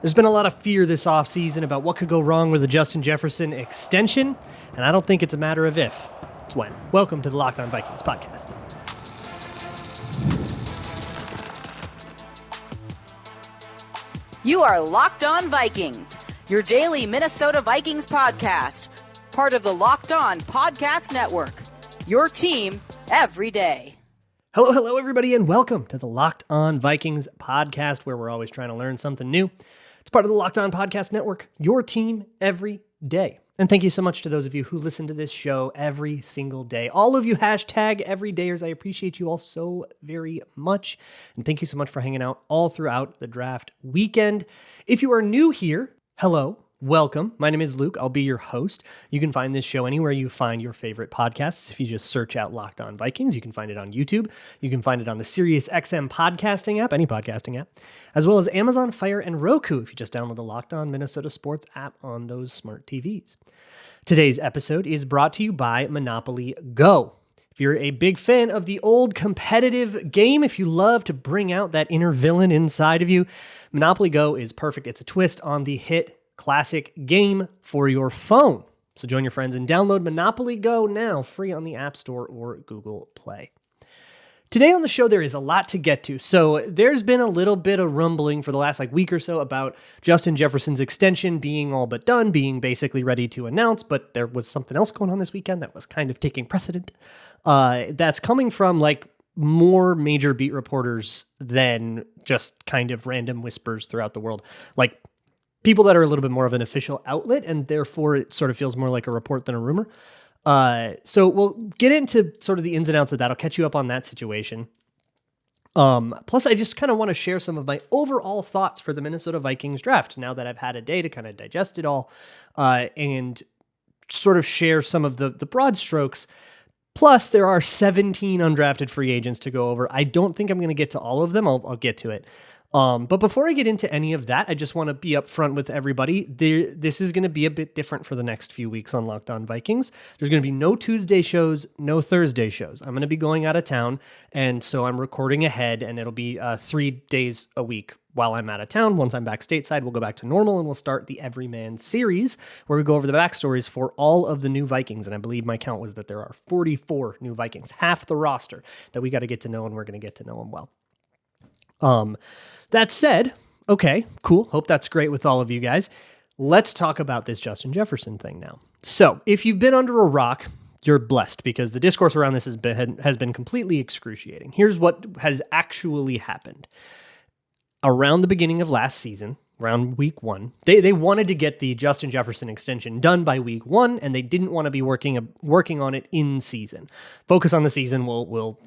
There's been a lot of fear this offseason about what could go wrong with the Justin Jefferson extension, and I don't think it's a matter of if, it's when. Welcome to the Locked On Vikings podcast. You are Locked On Vikings, your daily Minnesota Vikings podcast, part of the Locked On Podcast Network, your team every day. Hello, everybody, and welcome to the Locked On Vikings podcast, where we're always trying to learn something new. It's part of the Locked On Podcast Network, your team every day. And thank you so much to those of you who listen to this show every single day. All of you hashtag everydayers, I appreciate you all so very much. And thank you so much for hanging out all throughout the draft weekend. If you are new here, hello. Welcome. My name is Luke. I'll be your host. You can find this show anywhere you find your favorite podcasts. If you just search out Locked On Vikings, you can find it on YouTube. You can find it on the SiriusXM podcasting app, any podcasting app, as well as Amazon Fire and Roku if you just download the Locked On Minnesota Sports app on those smart TVs. Today's episode is brought to you by Monopoly Go. If you're a big fan of the old competitive game, if you love to bring out that inner villain inside of you, Monopoly Go is perfect. It's a twist on the hit classic game for your phone. So join your friends and download Monopoly Go now, free on the App Store or Google Play. Today on the show, there is a lot to get to. So there's been a little bit of rumbling for the last week or so about Justin Jefferson's extension being all but done, being basically ready to announce, but there was something else going on this weekend that was kind of taking precedent. That's coming from more major beat reporters than just kind of random whispers throughout the world. People that are a little bit more of an official outlet, and therefore it sort of feels more like a report than a rumor. So we'll get into sort of the ins and outs of that. I'll catch you up on that situation. Plus, I just kind of want to share some of my overall thoughts for the Minnesota Vikings draft now that I've had a day to kind of digest it all, and sort of share some of the broad strokes. Plus, there are 17 undrafted free agents to go over. I don't think I'm going to get to all of them. I'll get to it. But before I get into any of that, I just want to be upfront with everybody. This is going to be a bit different for the next few weeks on Locked On Vikings. There's going to be no Tuesday shows, no Thursday shows. I'm going to be going out of town, and so I'm recording ahead, and it'll be 3 days a week while I'm out of town. Once I'm back stateside, we'll go back to normal, and we'll start the Everyman series, where we go over the backstories for all of the new Vikings. And I believe my count was that there are 44 new Vikings, half the roster that we got to get to know, and we're going to get to know them well. That said, okay, cool. Hope that's great with all of you guys. Let's talk about this Justin Jefferson thing now. So if you've been under a rock, you're blessed because the discourse around this has been completely excruciating. Here's what has actually happened. Around the beginning of last season, around week 1, they wanted to get the Justin Jefferson extension done by week 1, and they didn't want to be working on it in season. Focus on the season. We'll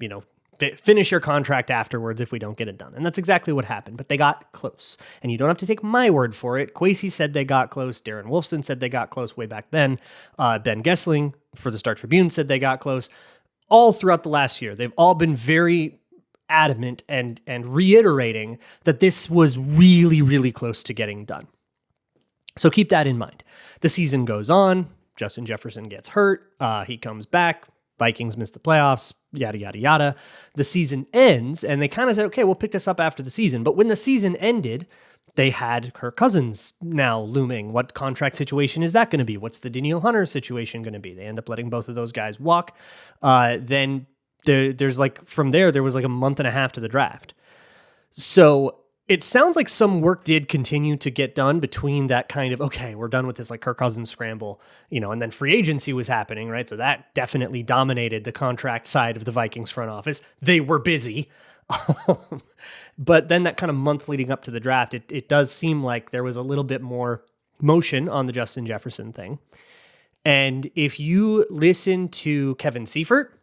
finish your contract afterwards if we don't get it done. And that's exactly what happened, but they got close. And you don't have to take my word for it. Kwesi said they got close. Darren Wolfson said they got close way back then. Ben Gessling for the Star Tribune said they got close. All throughout the last year, they've all been very adamant and reiterating that this was really, really close to getting done. So keep that in mind. The season goes on. Justin Jefferson gets hurt. He comes back. Vikings miss the playoffs, yada, yada, yada. The season ends, and they kind of said, okay, we'll pick this up after the season. But when the season ended, they had Kirk Cousins now looming. What contract situation is that going to be? What's the Danielle Hunter situation going to be? They end up letting both of those guys walk. Then there's from there was a month and a half to the draft. So it sounds like some work did continue to get done between that kind of, okay, we're done with this Kirk Cousins scramble, and then free agency was happening, right? So that definitely dominated the contract side of the Vikings front office. They were busy. But then that kind of month leading up to the draft, it does seem like there was a little bit more motion on the Justin Jefferson thing. And if you listen to Kevin Seifert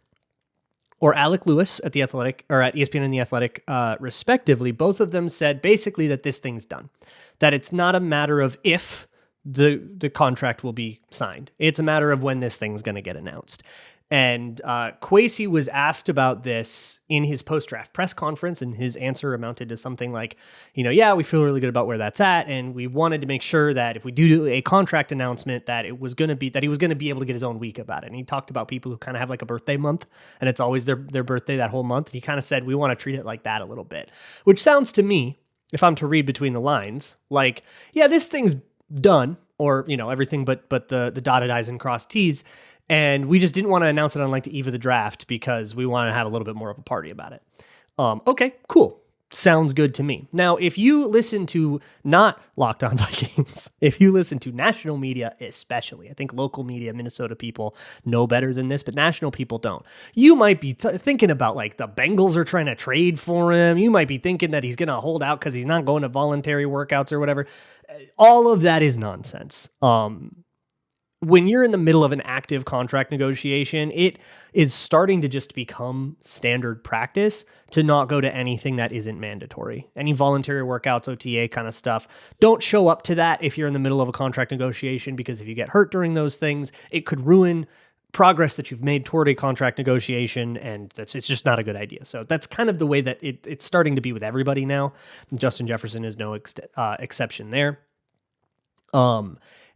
or Alec Lewis at The Athletic, or at ESPN and The Athletic, respectively, both of them said basically that this thing's done. That it's not a matter of if the contract will be signed. It's a matter of when this thing's going to get announced. And Kwesi was asked about this in his post-draft press conference, and his answer amounted to something like, yeah, we feel really good about where that's at, and we wanted to make sure that if we do a contract announcement, that he was going to be able to get his own week about it. And he talked about people who kind of have a birthday month, and it's always their birthday that whole month. And he kind of said, we want to treat it like that a little bit, which sounds to me if I'm to read between the lines, like, yeah, this thing's done, or, everything but the dotted I's and crossed T's. And we just didn't want to announce it on like the eve of the draft because we want to have a little bit more of a party about it. Okay, cool. Sounds good to me. Now, if you listen to not Locked On Vikings, if you listen to national media especially, I think local media, Minnesota people know better than this, but national people don't. You might be thinking about like the Bengals are trying to trade for him. You might be thinking that he's going to hold out because he's not going to voluntary workouts or whatever. All of that is nonsense. When you're in the middle of an active contract negotiation, it is starting to just become standard practice to not go to anything that isn't mandatory. Any voluntary workouts, OTA kind of stuff. Don't show up to that if you're in the middle of a contract negotiation, because if you get hurt during those things, it could ruin progress that you've made toward a contract negotiation, and it's just not a good idea. So that's kind of the way that it's starting to be with everybody now. Justin Jefferson is no exception there.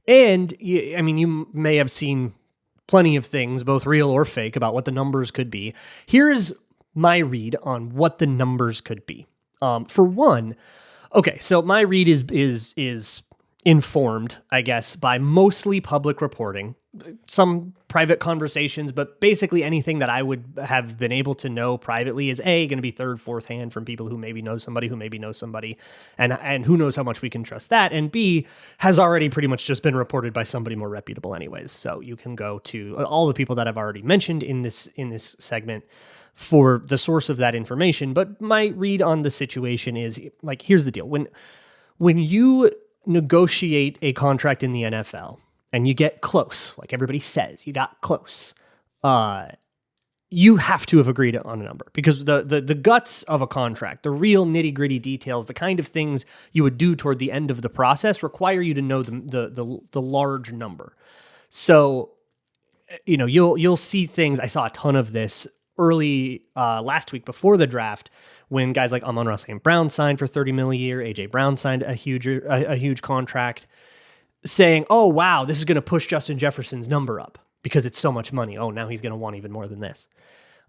And you may have seen plenty of things, both real or fake, about what the numbers could be. Here's my read on what the numbers could be. For one, okay, so my read is informed, I guess, by mostly public reporting, some private conversations, but basically anything that I would have been able to know privately is going to be third, fourth hand from people who maybe know somebody who maybe knows somebody, and who knows how much we can trust that, and B, has already pretty much just been reported by somebody more reputable anyways. So you can go to all the people that I've already mentioned in this segment for the source of that information. But my read on the situation is, like, here's the deal. When you negotiate a contract in the NFL, and you get close, like everybody says, you got close, you have to have agreed on a number, because the guts of a contract, the real nitty gritty details, the kind of things you would do toward the end of the process require you to know the large number. So, you'll see things. I saw a ton of this early last week before the draft, when guys like Amon-Ra St. Brown signed for $30 million a year, AJ Brown signed a huge contract, saying, oh, wow, this is going to push Justin Jefferson's number up because it's so much money. Oh, now he's going to want even more than this.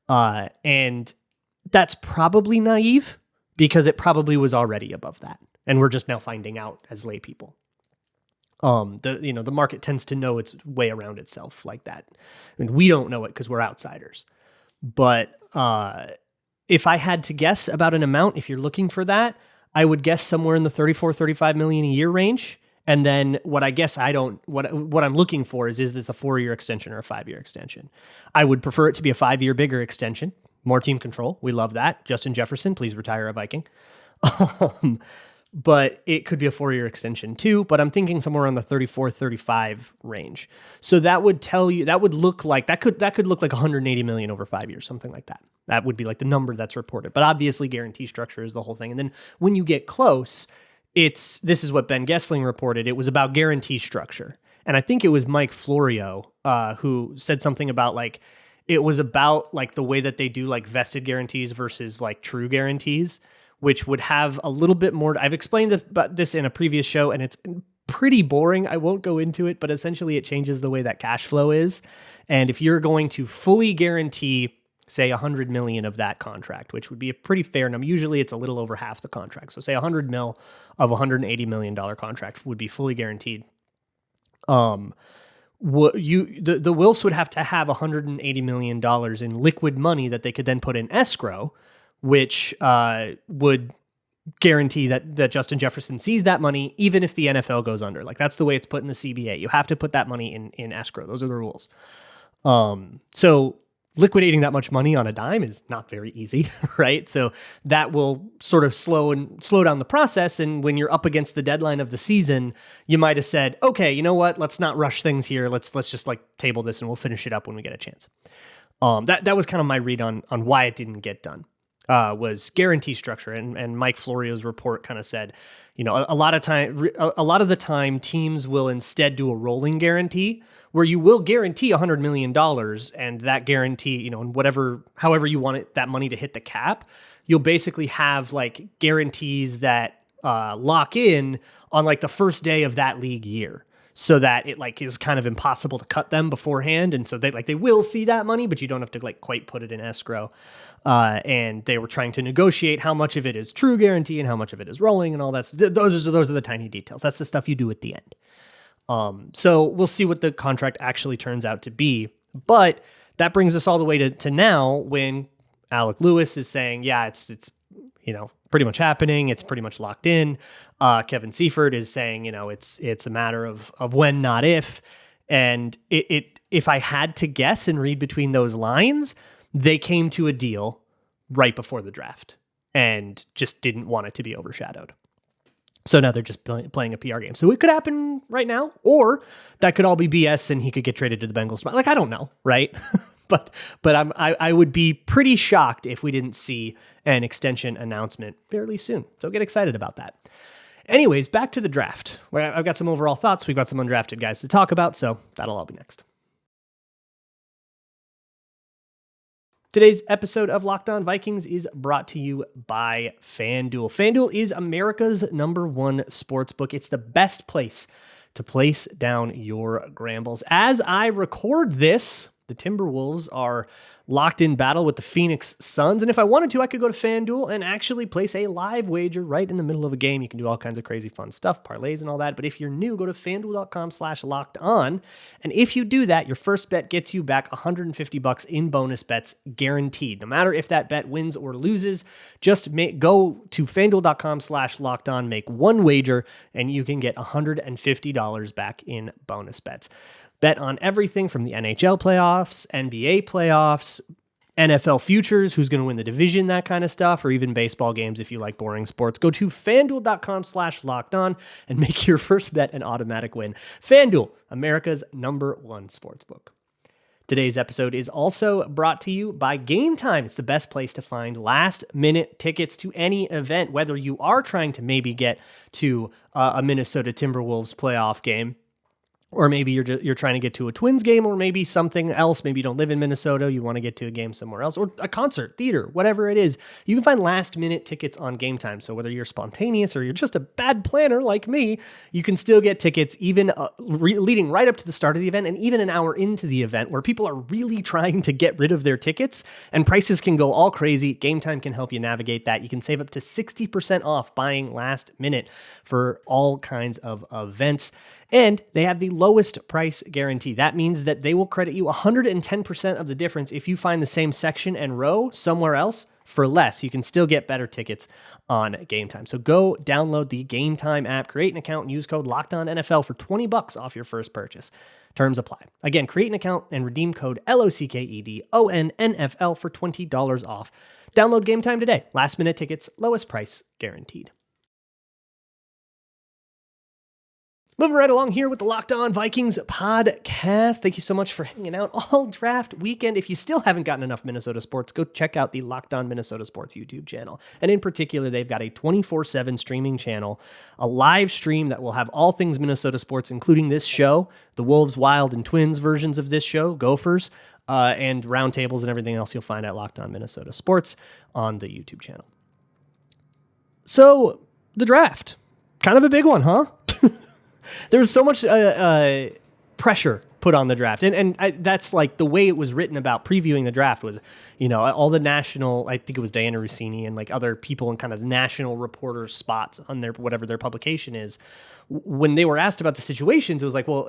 And that's probably naive, because it probably was already above that. And we're just now finding out as lay people. The market tends to know its way around itself like that. And we don't know it because we're outsiders. But if I had to guess about an amount, if you're looking for that, I would guess somewhere in the 34-35 million a year range. And then what I'm looking for is this a 4-year extension or a 5-year extension? I would prefer it to be a 5-year bigger extension, more team control. We love that. Justin Jefferson, please retire a Viking. But it could be a 4-year extension too, but I'm thinking somewhere on the 34-35 range. So that would look like $180 million over 5 years, something like that. That would be like the number that's reported. But obviously guarantee structure is the whole thing. And then when you get close, this is what Ben Gessling reported. It was about guarantee structure. And I think it was Mike Florio who said something about, like, it was about like the way that they do like vested guarantees versus like true guarantees, which would have a little bit more. I've explained about this in a previous show, and it's pretty boring. I won't go into it, but essentially it changes the way that cash flow is. And if you're going to fully guarantee, say, $100 million of that contract, which would be a pretty fair number. Usually it's a little over half the contract. So say $100 million of $180 million contract would be fully guaranteed. The Wilfs would have to have $180 million in liquid money that they could then put in escrow, which would guarantee that Justin Jefferson sees that money even if the NFL goes under. Like, that's the way it's put in the CBA. You have to put that money in escrow. Those are the rules. So liquidating that much money on a dime is not very easy, right? So that will sort of slow down the process. And when you're up against the deadline of the season, you might have said, okay, you know what? Let's not rush things here. Let's just like table this and we'll finish it up when we get a chance. That was kind of my read on why it didn't get done. Was guarantee structure, and Mike Florio's report kind of said, a lot of the time teams will instead do a rolling guarantee where you will guarantee $100 million, and that guarantee, and however you want that money to hit the cap, you'll basically have like guarantees that lock in on like the first day of that league year. so that it like is kind of impossible to cut them beforehand. And so they will see that money, but you don't have to like quite put it in escrow. And they were trying to negotiate how much of it is true guarantee and how much of it is rolling and all that. Those are the tiny details. That's the stuff you do at the end. So we'll see what the contract actually turns out to be. But that brings us all the way to now, when Alec Lewis is saying, yeah, it's pretty much happening. It's pretty much locked in. Kevin Seifert is saying, it's a matter of when, not if. And if I had to guess and read between those lines, they came to a deal right before the draft and just didn't want it to be overshadowed. So now they're just playing a PR game. So it could happen right now, or that could all be BS and he could get traded to the Bengals. Like, I don't know, right? But I would be pretty shocked if we didn't see an extension announcement fairly soon. So get excited about that. Anyways, back to the draft, where I've got some overall thoughts. We've got some undrafted guys to talk about, so that'll all be next. Today's episode of Locked On Vikings is brought to you by FanDuel. FanDuel is America's #1 sportsbook. It's the best place to place down your Grambles. As I record this, the Timberwolves are locked in battle with the Phoenix Suns. And if I wanted to, I could go to FanDuel and actually place a live wager right in the middle of a game. You can do all kinds of crazy fun stuff, parlays and all that. But if you're new, go to FanDuel.com/lockedon. And if you do that, your first bet gets you back $150 in bonus bets guaranteed. No matter if that bet wins or loses, just go to FanDuel.com/lockedon, make one wager, and you can get $150 back in bonus bets. Bet on everything from the NHL playoffs, NBA playoffs, NFL futures, who's going to win the division, that kind of stuff, or even baseball games if you like boring sports. Go to FanDuel.com/lockedon and make your first bet an automatic win. FanDuel, America's #1 sportsbook. Today's episode is also brought to you by Gametime. It's the best place to find last-minute tickets to any event, whether you are trying to maybe get to a Minnesota Timberwolves playoff game, or maybe you're trying to get to a Twins game, or maybe something else. Maybe you don't live in Minnesota, you want to get to a game somewhere else, or a concert, theater, whatever it is. You can find last-minute tickets on Gametime. So whether you're spontaneous or you're just a bad planner like me, you can still get tickets even leading right up to the start of the event and even an hour into the event, where people are really trying to get rid of their tickets and prices can go all crazy. Gametime can help you navigate that. You can save up to 60% off buying last minute for all kinds of events. And they have the lowest price guarantee. That means that they will credit you 110% of the difference if you find the same section and row somewhere else for less. You can still get better tickets on Gametime. So go download the Gametime app, create an account, and use code LOCKEDONNFL for $20 off your first purchase. Terms apply. Again, create an account and redeem code LOCKEDONNFL for $20 off. Download Gametime today. Last minute tickets, lowest price guaranteed. Moving right along here with the Locked On Vikings podcast. Thank you so much for hanging out all draft weekend. If you still haven't gotten enough Minnesota sports, go check out the Locked On Minnesota Sports YouTube channel. And in particular, they've got a 24/7 streaming channel, a live stream that will have all things Minnesota sports, including this show, the Wolves, Wild, and Twins versions of this show, Gophers, and roundtables and everything else you'll find at Locked On Minnesota Sports on the YouTube channel. So, the draft. Kind of a big one, huh? There's so much pressure put on the draft. And that's like the way it was written about previewing the draft was, all the national, I think it was Diana Rossini and like other people in kind of national reporter spots on their, whatever their publication is. When they were asked about the situations, it was like, well,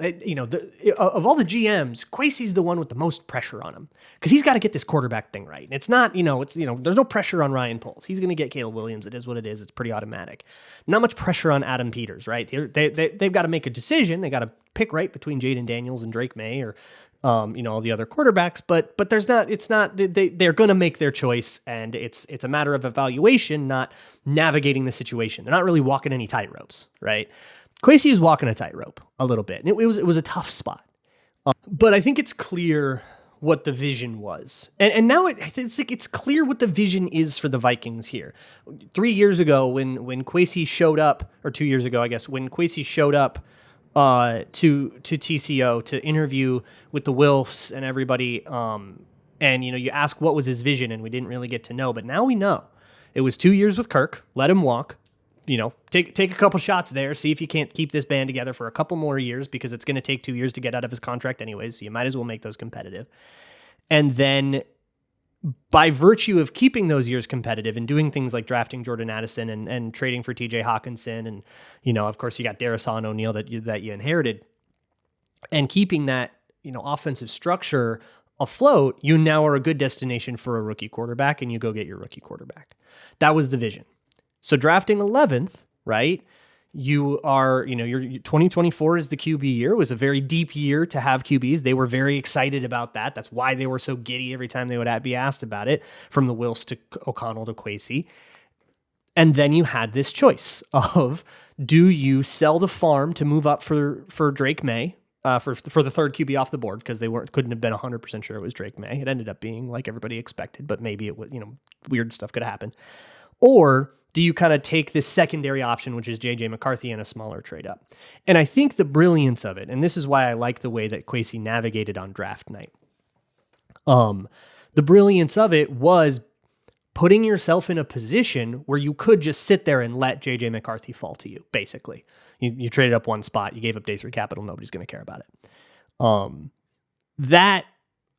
of all the GMs, Kwesi's the one with the most pressure on him because he's got to get this quarterback thing right. And it's not, there's no pressure on Ryan Poles. He's going to get Caleb Williams. It is what it is. It's pretty automatic. Not much pressure on Adam Peters, right? They've got to make a decision. They got to pick right between Jaden Daniels and Drake May or, all the other quarterbacks, but they're going to make their choice, and it's a matter of evaluation, not navigating the situation. They're not really walking any tightropes, right? Kwesi is walking a tightrope a little bit, and it was a tough spot. But I think it's clear what the vision was. And now it's clear what the vision is for the Vikings here. 3 years ago when Kwesi showed up, or 2 years ago, I guess, when Kwesi showed up to TCO to interview with the Wilfs and everybody, and you ask what was his vision, and we didn't really get to know, but now we know. It was 2 years with Kirk, let him walk, take a couple shots there, see if you can't keep this band together for a couple more years, because it's going to take 2 years to get out of his contract anyways. So you might as well make those competitive. And then by virtue of keeping those years competitive and doing things like drafting Jordan Addison and trading for TJ Hawkinson, and, of course you got Darisaw O'Neal that you inherited, and keeping that, offensive structure afloat, you now are a good destination for a rookie quarterback, and you go get your rookie quarterback. That was the vision. So drafting 11th, right? You are, your 2024 is the QB year. It was a very deep year to have QBs. They were very excited about that. That's why they were so giddy every time they would be asked about it, from the Wills to O'Connell to Kwesi. And then you had this choice of, do you sell the farm to move up for Drake May, for the third QB off the board, because they couldn't have been 100% sure it was Drake May. It ended up being like everybody expected, but maybe it was, weird stuff could happen. Or do you kind of take this secondary option, which is JJ McCarthy, and a smaller trade up? And I think the brilliance of it, and this is why I like the way that Kwesi navigated on draft night. The brilliance of it was putting yourself in a position where you could just sit there and let JJ McCarthy fall to you, basically. You traded up one spot, you gave up day 3 capital, nobody's going to care about it. That,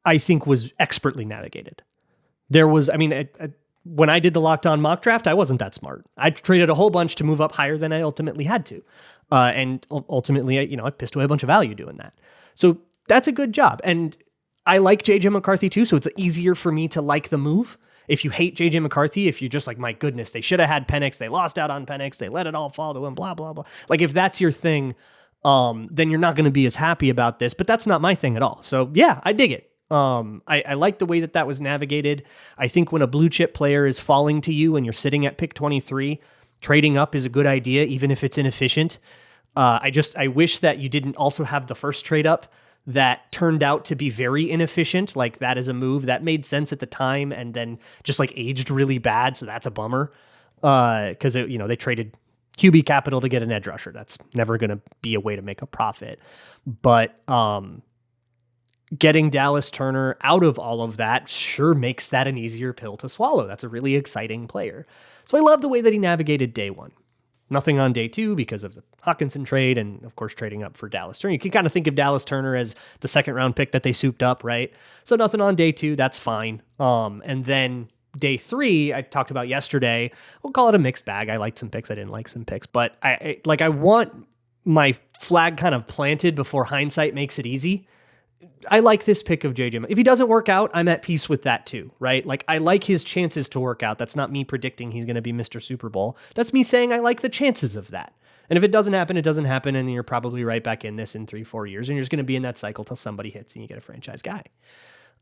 I think, was expertly navigated. There was, when I did the Locked On mock draft, I wasn't that smart. I traded a whole bunch to move up higher than I ultimately had to. And ultimately, I pissed away a bunch of value doing that. So that's a good job. And I like JJ McCarthy too, so it's easier for me to like the move. If you hate JJ McCarthy, if you're just like, my goodness, they should have had Penix, they lost out on Penix, they let it all fall to him, blah, blah, blah. Like, if that's your thing, then you're not going to be as happy about this, but that's not my thing at all. So yeah, I dig it. I like the way that was navigated. I think when a blue chip player is falling to you and you're sitting at pick 23, trading up is a good idea, even if it's inefficient. I wish that you didn't also have the first trade up that turned out to be very inefficient. Like, that is a move that made sense at the time and then just like aged really bad. So that's a bummer. Cause they traded QB capital to get an edge rusher. That's never going to be a way to make a profit, but, getting Dallas Turner out of all of that sure makes that an easier pill to swallow. That's a really exciting player. So I love the way that he navigated day 1. Nothing on day 2 because of the Hawkinson trade and, of course, trading up for Dallas Turner. You can kind of think of Dallas Turner as the second-round pick that they souped up, right? So nothing on day 2, that's fine. And then day 3, I talked about yesterday, we'll call it a mixed bag. I liked some picks, I didn't like some picks. But I want my flag kind of planted before hindsight makes it easy. I like this pick of JJ. If he doesn't work out, I'm at peace with that too, right? Like, I like his chances to work out. That's not me predicting he's going to be Mr. Super Bowl. That's me saying I like the chances of that. And if it doesn't happen, it doesn't happen. And you're probably right back in this in 3-4 years. And you're just going to be in that cycle till somebody hits and you get a franchise guy.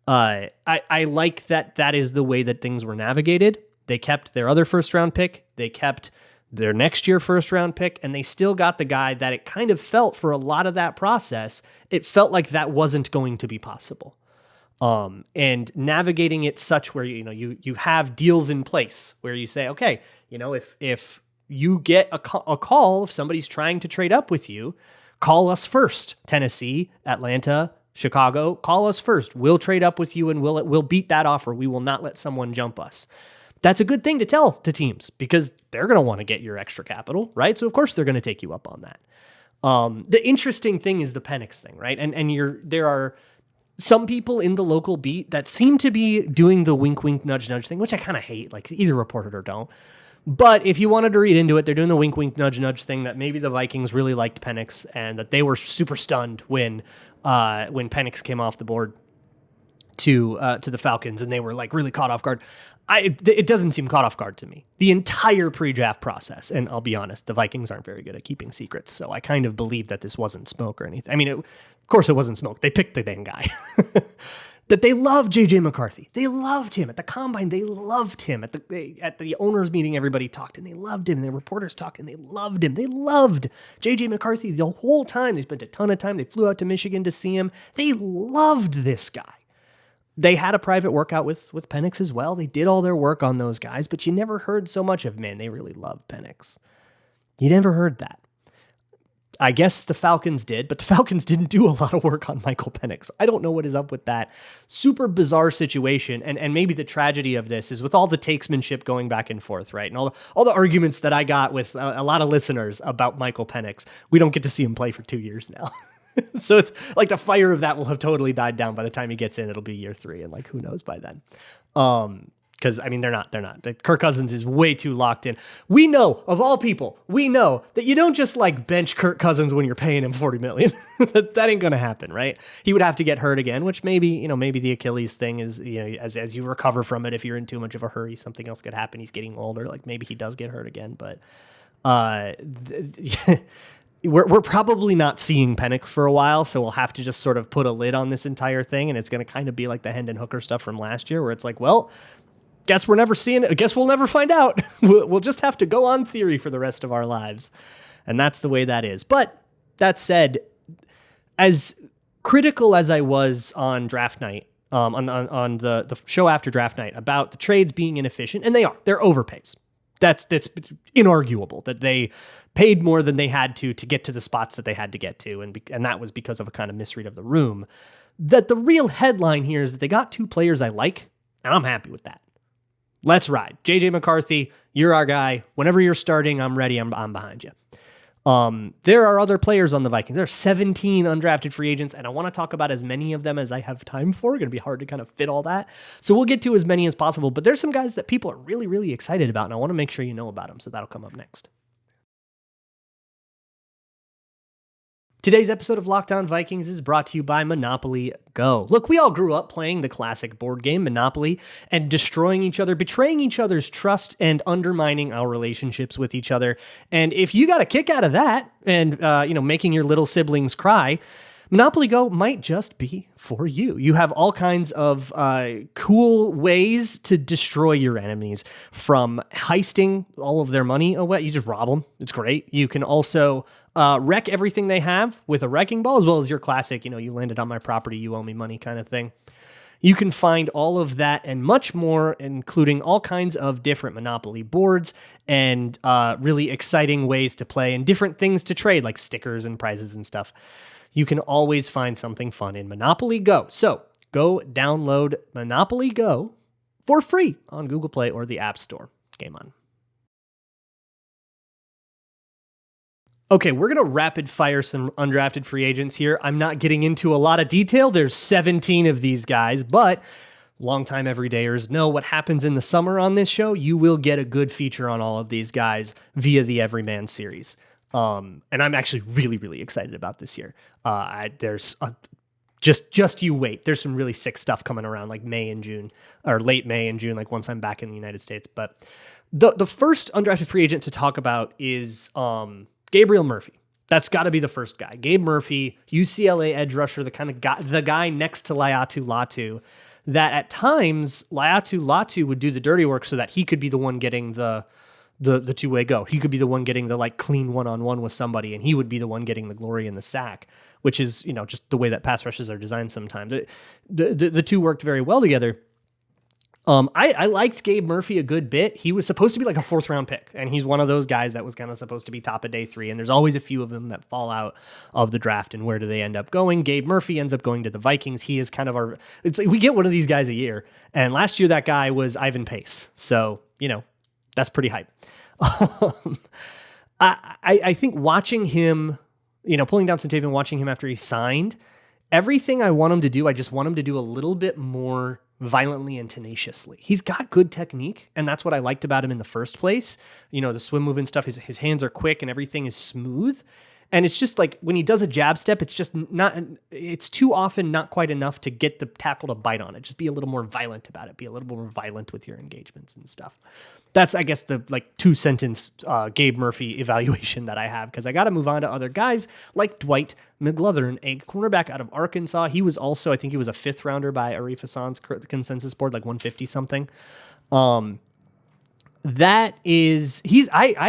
I like that is the way that things were navigated. They kept their other first round pick. They kept their next year first round pick, and they still got the guy that it kind of felt for a lot of that process. It felt like that wasn't going to be possible. And navigating it such where, you have deals in place where you say, okay, if you get a call, if somebody's trying to trade up with you, call us first. Tennessee, Atlanta, Chicago, call us first. We'll trade up with you and we'll beat that offer. We will not let someone jump us. That's a good thing to tell to teams because they're going to want to get your extra capital, right? So of course they're going to take you up on that. The interesting thing is the Penix thing, right? And there are some people in the local beat that seem to be doing the wink, wink, nudge, nudge thing, which I kind of hate. Like, either report it or don't. But if you wanted to read into it, they're doing the wink, wink, nudge, nudge thing that maybe the Vikings really liked Penix and that they were super stunned when Penix came off the board to the Falcons and they were like really caught off guard. It doesn't seem caught off guard to me. The entire pre-draft process, and I'll be honest, the Vikings aren't very good at keeping secrets, so I kind of believe that this wasn't smoke or anything. I mean, of course it wasn't smoke. They picked the dang guy. That they loved JJ McCarthy. They loved him at the combine. They loved him at the owners meeting. Everybody talked and they loved him. And the reporters talked and they loved him. They loved JJ McCarthy the whole time. They spent a ton of time. They flew out to Michigan to see him. They loved this guy. They had a private workout with Penix as well. They did all their work on those guys, but you never heard so much of, man, they really loved Penix. You never heard that. I guess the Falcons did, but the Falcons didn't do a lot of work on Michael Penix. I don't know what is up with that. Super bizarre situation. And maybe the tragedy of this is with all the takesmanship going back and forth, right? And all the arguments that I got with a lot of listeners about Michael Penix, we don't get to see him play for 2 years now. So it's like the fire of that will have totally died down by the time he gets in. It'll be year 3, and like, who knows by then. Because, I mean, they're not. Kirk Cousins is way too locked in. We know, of all people, we know that you don't just like bench Kirk Cousins when you're paying him $40 million. that ain't going to happen, right? He would have to get hurt again, which maybe the Achilles thing is, as you recover from it, if you're in too much of a hurry, something else could happen. He's getting older. Like maybe he does get hurt again, but we're probably not seeing Penix for a while, so we'll have to just sort of put a lid on this entire thing, and it's going to kind of be like the Hendon Hooker stuff from last year, where it's like, well, guess we're never seeing it. I guess we'll never find out. We'll just have to go on theory for the rest of our lives, and that's the way that is. But that said, as critical as I was on draft night, on the show after draft night about the trades being inefficient, and they're overpays. That's inarguable that they paid more than they had to get to the spots that they had to get to, and that was because of a kind of misread of the room. That the real headline here is that they got 2 players I like, and I'm happy with that. Let's ride. JJ McCarthy, you're our guy. Whenever you're starting, I'm ready. I'm behind you. There are other players on the Vikings. There are 17 undrafted free agents, and I want to talk about as many of them as I have time for. It's going to be hard to kind of fit all that. So we'll get to as many as possible, but there's some guys that people are really, really excited about, and I want to make sure you know about them, so that'll come up next. Today's episode of Locked On Vikings is brought to you by Monopoly Go. Look, we all grew up playing the classic board game Monopoly and destroying each other, betraying each other's trust, and undermining our relationships with each other. And if you got a kick out of that and, making your little siblings cry, Monopoly Go might just be for you. You have all kinds of cool ways to destroy your enemies, from heisting all of their money away. You just rob them. It's great. You can also wreck everything they have with a wrecking ball, as well as your classic, you landed on my property, you owe me money kind of thing. You can find all of that and much more, including all kinds of different Monopoly boards and really exciting ways to play and different things to trade, like stickers and prizes and stuff. You can always find something fun in Monopoly Go. So go download Monopoly Go for free on Google Play or the App Store. Game on. Okay, we're going to rapid fire some undrafted free agents here. I'm not getting into a lot of detail. There's 17 of these guys, but longtime everydayers know what happens in the summer on this show. You will get a good feature on all of these guys via the Everyman series. And I'm actually really, really excited about this year. Just you wait. There's some really sick stuff coming around, like May and June, or late May and June, like once I'm back in the United States. But the first undrafted free agent to talk about is Gabriel Murphy. That's got to be the first guy. Gabe Murphy, UCLA edge rusher, the guy next to Laiatu Latu. That at times Laiatu Latu would do the dirty work so that he could be the one getting the two-way go. He could be the one getting the clean one-on-one with somebody, and he would be the one getting the glory in the sack, which is, just the way that pass rushes are designed sometimes. The two worked very well together. I liked Gabe Murphy a good bit. He was supposed to be like a 4th-round pick, and he's one of those guys that was kind of supposed to be top of day 3, and there's always a few of them that fall out of the draft, and where do they end up going? Gabe Murphy ends up going to the Vikings. He is kind of we get one of these guys a year, and last year that guy was Ivan Pace, so, that's pretty hype. I think watching him, pulling down some tape and watching him after he signed, everything I want him to do, I just want him to do a little bit more violently and tenaciously. He's got good technique, and that's what I liked about him in the first place. The swim move and stuff, his hands are quick and everything is smooth. And it's just like when he does a jab step, it's too often not quite enough to get the tackle to bite on it. Just be a little more violent about it. Be a little more violent with your engagements and stuff. That's, I guess, the 2-sentence Gabe Murphy evaluation that I have, because I got to move on to other guys like Dwight McGlothern, a cornerback out of Arkansas. He was also, I think he was a 5th rounder by Arif Hassan's consensus board, like 150 something. I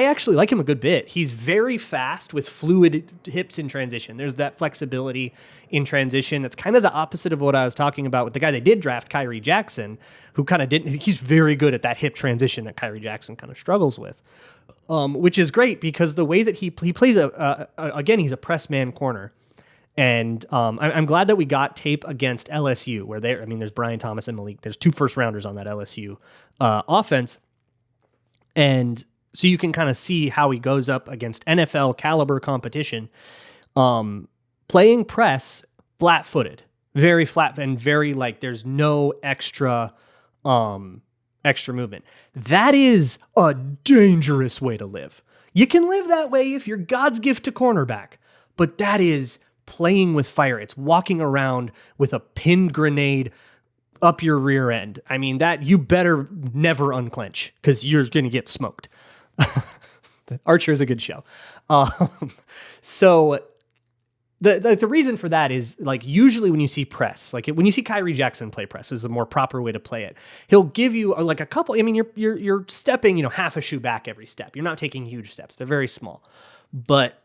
actually like him a good bit. He's very fast with fluid hips in transition. There's that flexibility in transition. That's kind of the opposite of what I was talking about with the guy they did draft, Kyrie Jackson, who kind of didn't. He's very good at that hip transition that Kyrie Jackson kind of struggles with, which is great because the way that he plays again, he's a press man corner. And I'm glad that we got tape against LSU where there's Brian Thomas and Malik. There's 2 first rounders on that LSU offense. And so you can kind of see how he goes up against NFL caliber competition, playing press flat-footed, very flat and very there's no extra movement. That is a dangerous way to live. You can live that way if you're God's gift to cornerback, but that is playing with fire. It's walking around with a pinned grenade up your rear end. I mean, that you better never unclench because you're going to get smoked. Archer is a good show. So the reason for that is usually when you see press, when you see Kyrie Jackson play press is a more proper way to play it. He'll give you a couple. I mean, you're stepping, half a shoe back every step. You're not taking huge steps. They're very small, but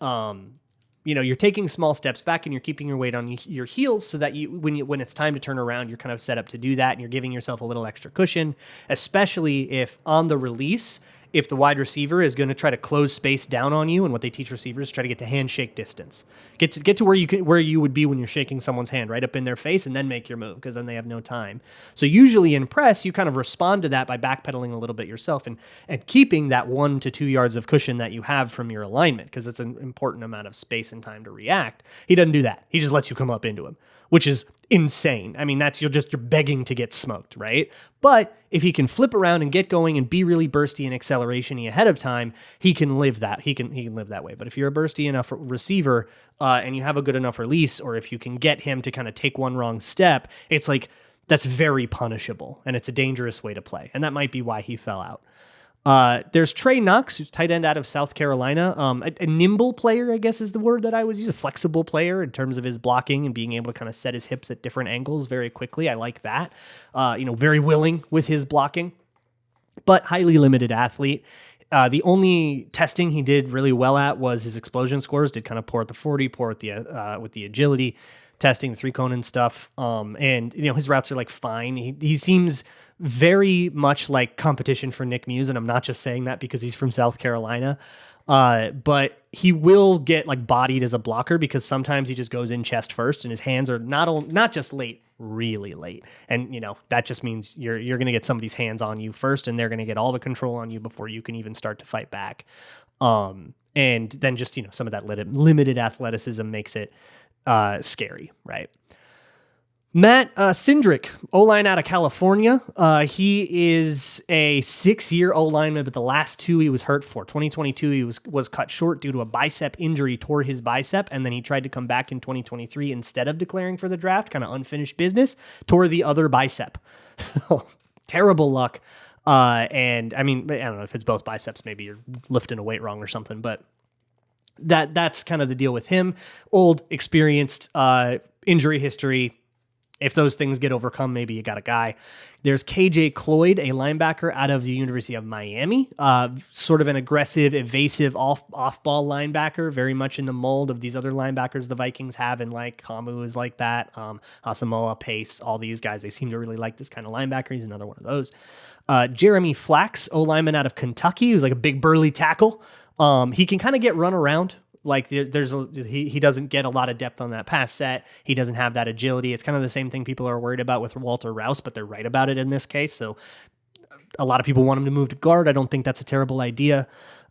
you're taking small steps back and you're keeping your weight on your heels so that when it's time to turn around, you're kind of set up to do that and you're giving yourself a little extra cushion, especially if on the release, if the wide receiver is going to try to close space down on you, and what they teach receivers is try to get to handshake distance. Get to where you would be when you're shaking someone's hand right up in their face and then make your move because then they have no time. So usually in press, you kind of respond to that by backpedaling a little bit yourself and keeping that 1 to 2 yards of cushion that you have from your alignment because it's an important amount of space and time to react. He doesn't do that. He just lets you come up into him, which is insane. I mean, you're begging to get smoked, right? But if he can flip around and get going and be really bursty and acceleration-y ahead of time, he can live that. He can live that way. But if you're a bursty enough receiver and you have a good enough release, or if you can get him to kind of take one wrong step, it's that's very punishable and it's a dangerous way to play. And that might be why he fell out. There's Trey Knox, who's tight end out of South Carolina. A nimble player, I guess is the word that I was using. A flexible player in terms of his blocking and being able to kind of set his hips at different angles very quickly. I like that. Very willing with his blocking, but highly limited athlete. The only testing he did really well at was his explosion scores. Did kind of poor at the 40, poor at with the agility testing, the 3-cone and stuff. And his routes are fine. He seems very much like competition for Nick Muse. And I'm not just saying that because he's from South Carolina. But he will get bodied as a blocker because sometimes he just goes in chest first and his hands are not just late, really late. And, that just means you're going to get somebody's hands on you first and they're going to get all the control on you before you can even start to fight back. And then just, some of that limited athleticism makes it scary, right? Matt Sindrick, O-line out of California. He is a 6-year O-lineman, but the last 2 he was hurt for. 2022, he was cut short due to a bicep injury, tore his bicep, and then he tried to come back in 2023 instead of declaring for the draft, kind of unfinished business, tore the other bicep. Terrible luck. And I mean, I don't know if it's both biceps, maybe you're lifting a weight wrong or something, but that's kind of the deal with him. Old, experienced, injury history. If those things get overcome, maybe you got a guy. There's KJ Cloyd, a linebacker out of the University of Miami, sort of an aggressive, evasive off-ball linebacker, very much in the mold of these other linebackers the Vikings have, and Kamu is like that, Asamoah, Pace, all these guys, they seem to really like this kind of linebacker. He's another one of those. Jeremy Flax, O-lineman out of Kentucky, who's a big burly tackle. He can kind of get run around. He doesn't get a lot of depth on that pass set. He doesn't have that agility. It's kind of the same thing people are worried about with Walter Rouse, but they're right about it in this case. So a lot of people want him to move to guard. I don't think that's a terrible idea.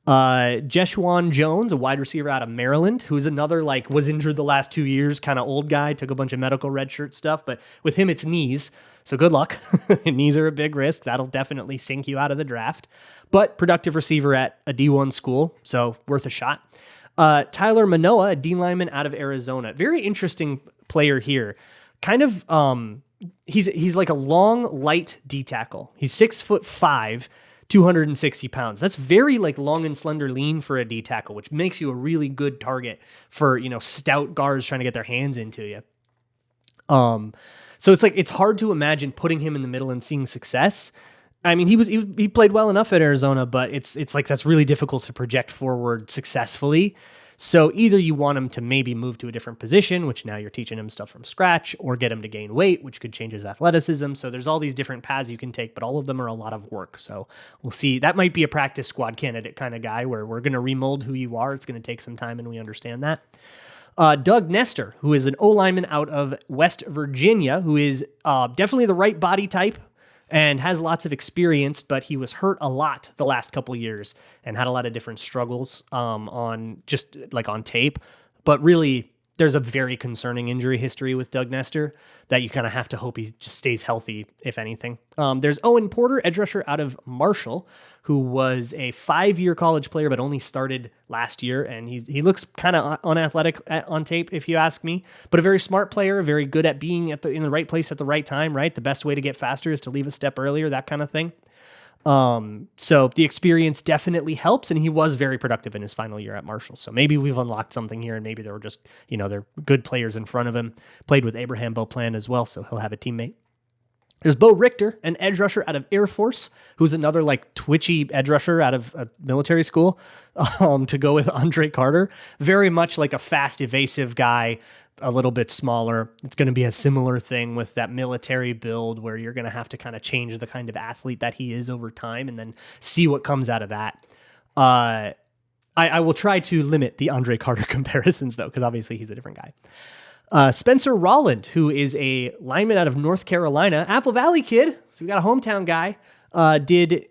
Jeshuan Jones, a wide receiver out of Maryland, who's another was injured the last 2 years, kind of old guy, took a bunch of medical redshirt stuff, but with him it's knees. So good luck. Knees are a big risk. That'll definitely sink you out of the draft. But productive receiver at a D1 school, so worth a shot. Tyler Manoa, a D lineman out of Arizona. Very interesting player here. Kind of, he's like a long, light D tackle. He's 6'5", 260 pounds. That's very long and slender lean for a D tackle, which makes you a really good target for, stout guards trying to get their hands into you. So it's hard to imagine putting him in the middle and seeing success. I mean, he played well enough at Arizona, but it's like that's really difficult to project forward successfully. So either you want him to maybe move to a different position, which now you're teaching him stuff from scratch, or get him to gain weight, which could change his athleticism. So there's all these different paths you can take, but all of them are a lot of work. So we'll see. That might be a practice squad candidate kind of guy where we're going to remold who you are. It's going to take some time, and we understand that. Doug Nestor, who is an O-lineman out of West Virginia, who is definitely the right body type and has lots of experience, but he was hurt a lot the last couple years and had a lot of different struggles on tape. But really, there's a very concerning injury history with Doug Nestor that you kind of have to hope he just stays healthy, if anything. There's Owen Porter, edge rusher out of Marshall, who was a 5-year college player, but only started last year. And he looks kind of unathletic on tape, if you ask me, but a very smart player, very good at being in the right place at the right time, right? The best way to get faster is to leave a step earlier, that kind of thing. So the experience definitely helps, and he was very productive in his final year at Marshall. So maybe we've unlocked something here, and maybe there were just, they're good players in front of him. Played with Abraham Beauplan as well, so he'll have a teammate. There's Bo Richter, an edge rusher out of Air Force, who's another like twitchy edge rusher out of a military school, to go with Andre Carter. Very much like a fast, evasive guy, a little bit smaller. It's going to be a similar thing with that military build where you're going to have to kind of change the kind of athlete that he is over time and then see what comes out of that. I will try to limit the Andre Carter comparisons, though, because obviously he's a different guy. Spencer Rolland, who is a lineman out of North Carolina, Apple Valley kid, so we got a hometown guy, did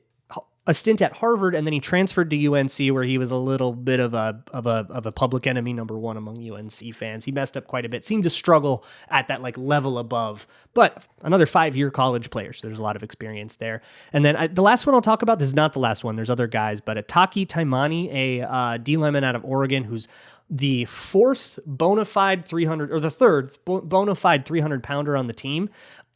a stint at Harvard, and then he transferred to UNC, where he was a little bit of a public enemy number one among UNC fans. He messed up quite a bit, seemed to struggle at that like level above, but another 5-year college player, so there's a lot of experience there. And then the last one I'll talk about, this is not the last one, there's other guys, but Taki Taimani, a D lineman out of Oregon, who's the fourth bona fide 300, or the third bona fide 300 pounder on the team.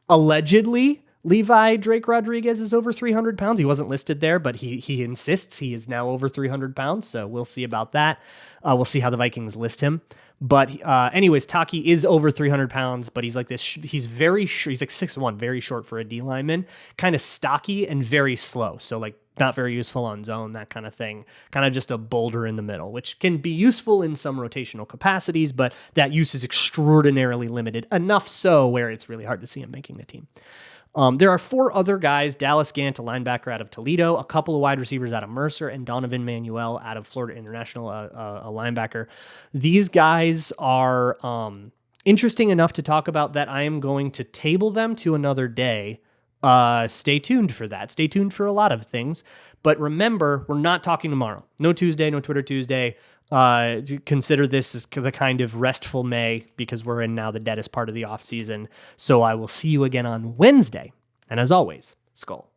Allegedly, Levi Drake Rodriguez is over 300 pounds. He wasn't listed there, but he insists he is now over 300 pounds. So we'll see about that. We'll see how the Vikings list him. But anyways, Taki is over 300 pounds, but he's like this. He's very short. He's like 6'1", very short for a D lineman, kind of stocky and very slow. So like not very useful on zone, that kind of thing. Kind of just a boulder in the middle, which can be useful in some rotational capacities, but that use is extraordinarily limited, enough so where it's really hard to see him making the team. There are 4 other guys: Dallas Gant, a linebacker out of Toledo, a couple of wide receivers out of Mercer, and Donovan Manuel out of Florida International, a linebacker. These guys are interesting enough to talk about that I am going to table them to another day. Stay tuned for that. Stay tuned for a lot of things. But remember, we're not talking tomorrow. No Tuesday, no Twitter Tuesday. Consider this as the kind of restful May, because we're in now the deadest part of the off season. So I will see you again on Wednesday. And as always, Skull.